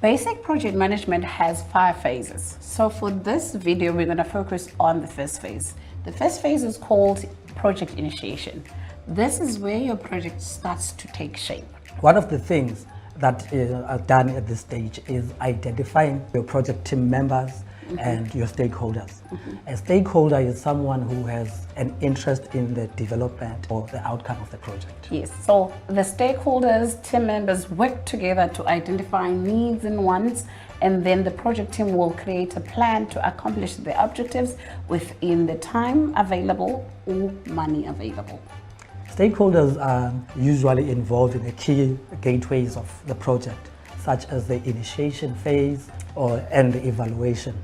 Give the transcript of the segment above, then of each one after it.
Basic project management has 5 phases. So for this video, we're going to focus on the first phase. The first phase is called project initiation. This is where your project starts to take shape. One of the things that are done at this stage is identifying your project team members and your stakeholders. A stakeholder is someone who has an interest in the development or the outcome of the project. Yes, so the stakeholders, team members work together to identify needs and wants, and then the project team will create a plan to accomplish the objectives within the time available or money available. Stakeholders are usually involved in the key gateways of the project, such as the initiation phase and the evaluation.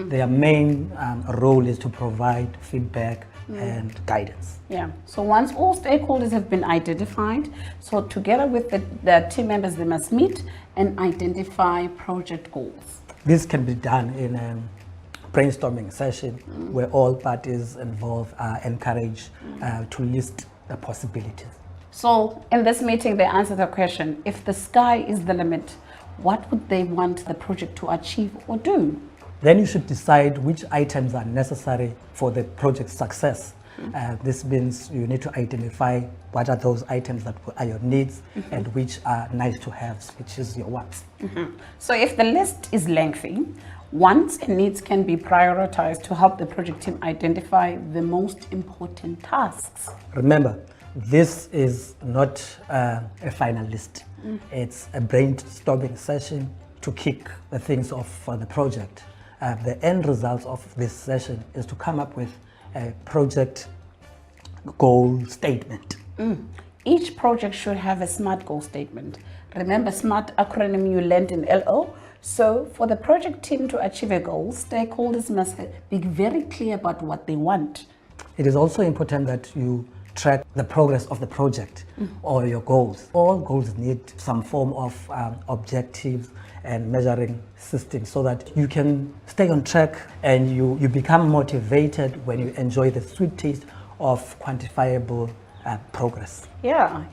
Their main role is to provide feedback and guidance. Yeah, so once all stakeholders have been identified, so together with the team members, they must meet and identify project goals. This can be done in a brainstorming session where all parties involved are encouraged to list the possibilities. So in this meeting, they answer the question, if the sky is the limit, what would they want the project to achieve or do? Then you should decide which items are necessary for the project's success. This means you need to identify what are those items that are your needs and which are nice to have, which is your wants. So if the list is lengthy, wants and needs can be prioritized to help the project team identify the most important tasks. Remember, this is not a final list. It's a brainstorming session to kick the things off for the project. The end result of this session is to come up with a project goal statement. Each project should have a SMART goal statement. Remember SMART acronym you learned in LO? So for the project team to achieve a goal, stakeholders must be very clear about what they want. It is also important that you track the progress of the project or your goals. All goals need some form of objectives and measuring system so that you can stay on track and you become motivated when you enjoy the sweet taste of quantifiable progress. Yeah,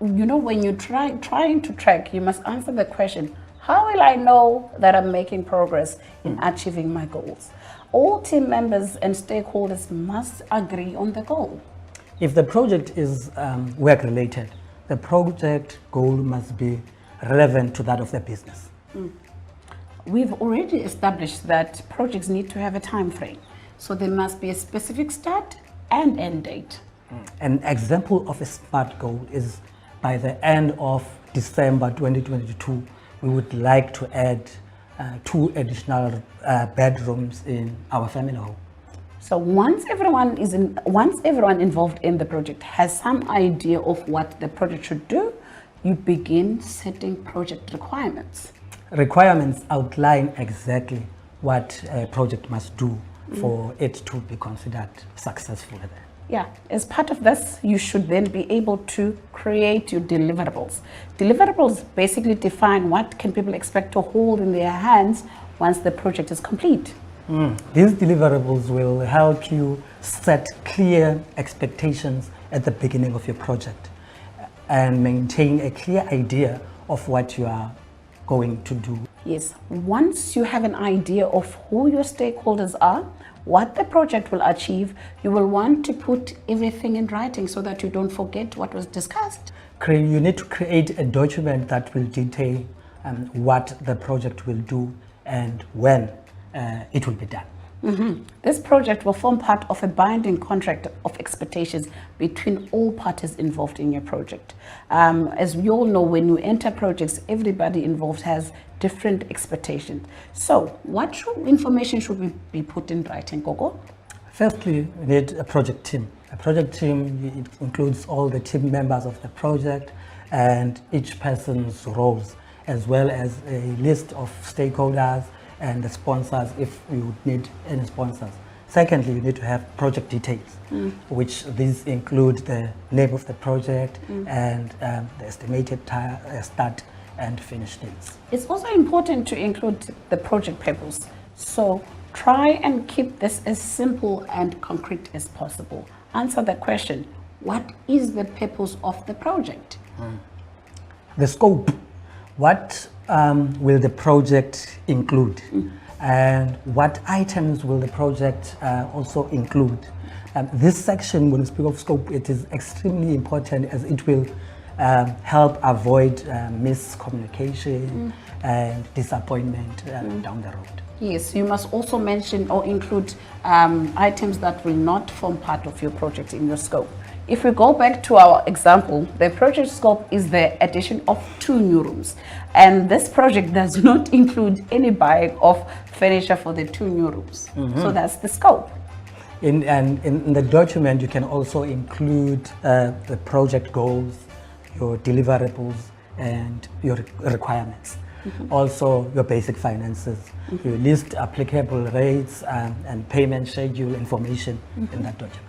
you know, when you're trying to track, you must answer the question, how will I know that I'm making progress in achieving my goals? All team members and stakeholders must agree on the goal. If the project is work-related, the project goal must be relevant to that of the business. We've already established that projects need to have a time frame, so there must be a specific start and end date. An example of a SMART goal is by the end of December 2022, we would like to add 2 additional bedrooms in our family home. So once everyone involved in the project has some idea of what the project should do, you begin setting project requirements. Requirements outline exactly what a project must do for it to be considered successful. Yeah, as part of this, you should then be able to create your deliverables. Deliverables basically define what can people expect to hold in their hands once the project is complete. These deliverables will help you set clear expectations at the beginning of your project and maintain a clear idea of what you are going to do. Yes, once you have an idea of who your stakeholders are, what the project will achieve, you will want to put everything in writing so that you don't forget what was discussed. You need to create a document that will detail what the project will do and when it will be done. This project will form part of a binding contract of expectations between all parties involved in your project. As we all know, when you enter projects, everybody involved has different expectations. So what information should we be put in writing, Gogo? Firstly, we need a project team. A project team, it includes all the team members of the project and each person's roles, as well as a list of stakeholders and the sponsors if you need any sponsors. Secondly, you need to have project details, which these include the name of the project and the estimated start and finish dates. It's also important to include the project purpose. So try and keep this as simple and concrete as possible. Answer the question, what is the purpose of the project? The scope. What will the project include? And what items will the project also include? This section, when we speak of scope, it is extremely important as it will help avoid miscommunication and disappointment down the road. Yes, you must also mention or include items that will not form part of your project in your scope. If we go back to our example, the project scope is the addition of 2 new rooms. And this project does not include any buying of furniture for the 2 new rooms. So that's the scope. In the document, you can also include the project goals, your deliverables, and your requirements. Also, your basic finances. You list applicable rates and payment schedule information in that document.